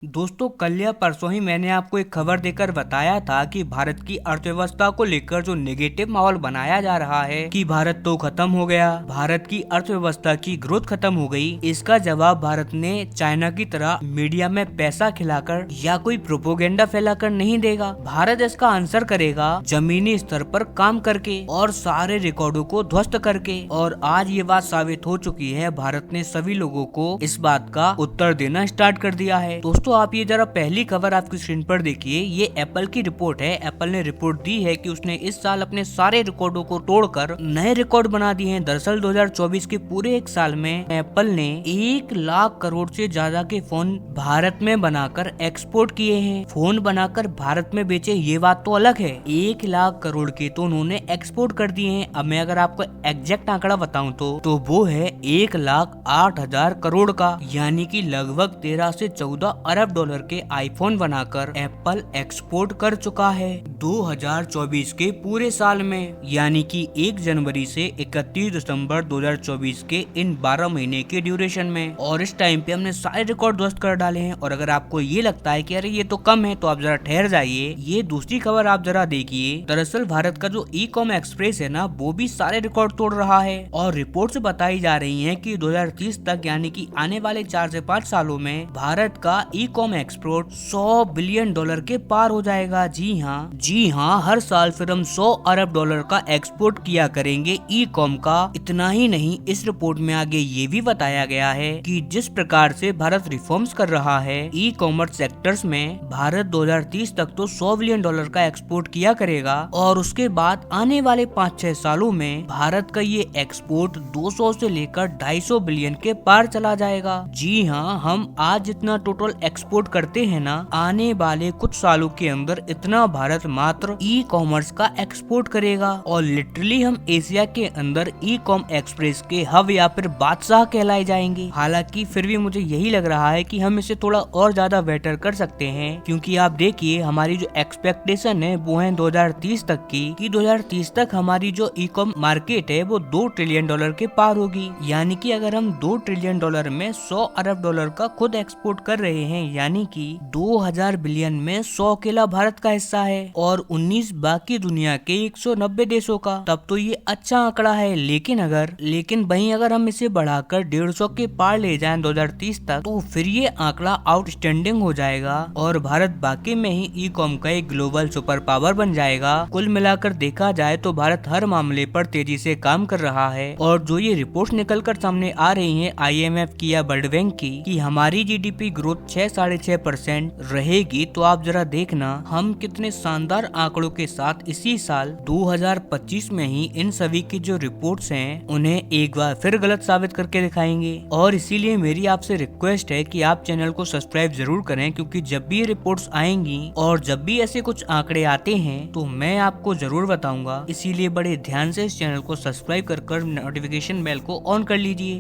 दोस्तों, कल या परसों ही मैंने आपको एक खबर देकर बताया था कि भारत की अर्थव्यवस्था को लेकर जो नेगेटिव माहौल बनाया जा रहा है कि भारत तो खत्म हो गया, भारत की अर्थव्यवस्था की ग्रोथ खत्म हो गई। इसका जवाब भारत ने चाइना की तरह मीडिया में पैसा खिलाकर या कोई प्रोपोगेंडा फैलाकर नहीं देगा। भारत इसका आंसर करेगा जमीनी स्तर पर काम करके और सारे रिकॉर्डों को ध्वस्त करके। और आज ये बात साबित हो चुकी है। भारत ने सभी लोगों को इस बात का उत्तर देना स्टार्ट कर दिया है। दोस्तों, आप ये जरा पहली खबर आपकी स्क्रीन पर देखिए। ये एप्पल की रिपोर्ट है। एप्पल ने रिपोर्ट दी है कि उसने इस साल अपने सारे रिकॉर्डों को तोड़कर नए रिकॉर्ड बना दिए हैं। दरअसल 2024 के पूरे एक साल में एप्पल ने 1 लाख करोड़ से ज्यादा के फोन भारत में बनाकर एक्सपोर्ट किए हैं। फोन बनाकर भारत में बेचे, ये बात तो अलग है। 1 लाख करोड़ के तो उन्होंने एक्सपोर्ट कर दिए हैं। अब मैं अगर आपको एग्जैक्ट आंकड़ा बताऊं तो वो है 1,08,000 करोड़ का, यानी कि लगभग 13 से 14 अरब डॉलर के आईफोन बनाकर एप्पल एक्सपोर्ट कर चुका है 2024 के पूरे साल में, यानी कि 1 जनवरी से 31 दिसंबर 2024 के इन 12 महीने के ड्यूरेशन में। और इस टाइम पे हमने सारे रिकॉर्ड ध्वस्त कर डाले हैं। और अगर आपको ये लगता है कि अरे ये तो कम है, तो आप जरा ठहर जाइए। ये दूसरी खबर आप जरा देखिए। दरअसल भारत का जो ई कॉम एक्सप्रेस है ना, वो भी सारे रिकॉर्ड तोड़ रहा है। और रिपोर्ट से बताई जा रही है कि 2030 तक, यानी कि आने वाले 4 से 5 सालों में भारत का e com export 100 billion dollar के पार हो जाएगा। जी हाँ, हर साल फिर हम 100 अरब डॉलर का एक्सपोर्ट किया करेंगे ई कॉम का। इतना ही नहीं, इस रिपोर्ट में आगे ये भी बताया गया है कि जिस प्रकार से भारत रिफॉर्म्स कर रहा है ई कॉमर्स सेक्टर्स में, भारत 2030 तक तो 100 बिलियन डॉलर का एक्सपोर्ट किया करेगा। और उसके बाद आने वाले 5-6 सालों में भारत का ये एक्सपोर्ट 200 से लेकर 250 बिलियन के पार चला जाएगा। जी हाँ, हम आज जितना टोटल एक्सपोर्ट करते हैं ना, आने वाले कुछ सालों के अंदर इतना भारत मात्र ई कॉमर्स का एक्सपोर्ट करेगा। और लिटरली हम एशिया के अंदर ई कॉम एक्सप्रेस के हब या फिर बादशाह कहलाए जाएंगे। हालांकि फिर भी मुझे यही लग रहा है कि हम इसे थोड़ा और ज्यादा बेटर कर सकते हैं, क्योंकि आप देखिए हमारी जो एक्सपेक्टेशन है वो है 2030 तक की, कि 2030 तक हमारी जो ई कॉम मार्केट है वो 2 ट्रिलियन डॉलर के पार होगी। यानी कि अगर हम 2 ट्रिलियन डॉलर में 100 अरब डॉलर का खुद एक्सपोर्ट कर रहे हैं, यानी कि 2000 बिलियन में 100 अकेला भारत का हिस्सा है और 19 बाकी दुनिया के 190 देशों का, तब तो ये अच्छा आंकड़ा है। लेकिन वहीं अगर हम इसे बढ़ाकर 150 के पार ले जाएं 2030 तक, तो फिर ये आंकड़ा आउटस्टैंडिंग हो जाएगा और भारत बाकी में ही ई कॉम का एक ग्लोबल सुपर पावर बन जाएगा। कुल मिलाकर देखा जाए तो भारत हर मामले पर तेजी से काम कर रहा है। और जो ये रिपोर्ट निकल कर सामने आ रही है IMF की या वर्ल्ड बैंक की, कि हमारी GDP ग्रोथ 6-6.5% रहेगी, तो आप जरा देखना हम कितने शानदार आंकड़ों के साथ इसी साल 2025 में ही इन सभी की जो रिपोर्ट्स हैं उन्हें एक बार फिर गलत साबित करके दिखाएंगे। और इसीलिए मेरी आपसे रिक्वेस्ट है कि आप चैनल को सब्सक्राइब जरूर करें, क्योंकि जब भी ये रिपोर्ट्स आएंगी और जब भी ऐसे कुछ आंकड़े आते हैं तो मैं आपको जरूर बताऊंगा। इसीलिए बड़े ध्यान से इस चैनल को सब्सक्राइब कर नोटिफिकेशन बेल को ऑन कर लीजिए।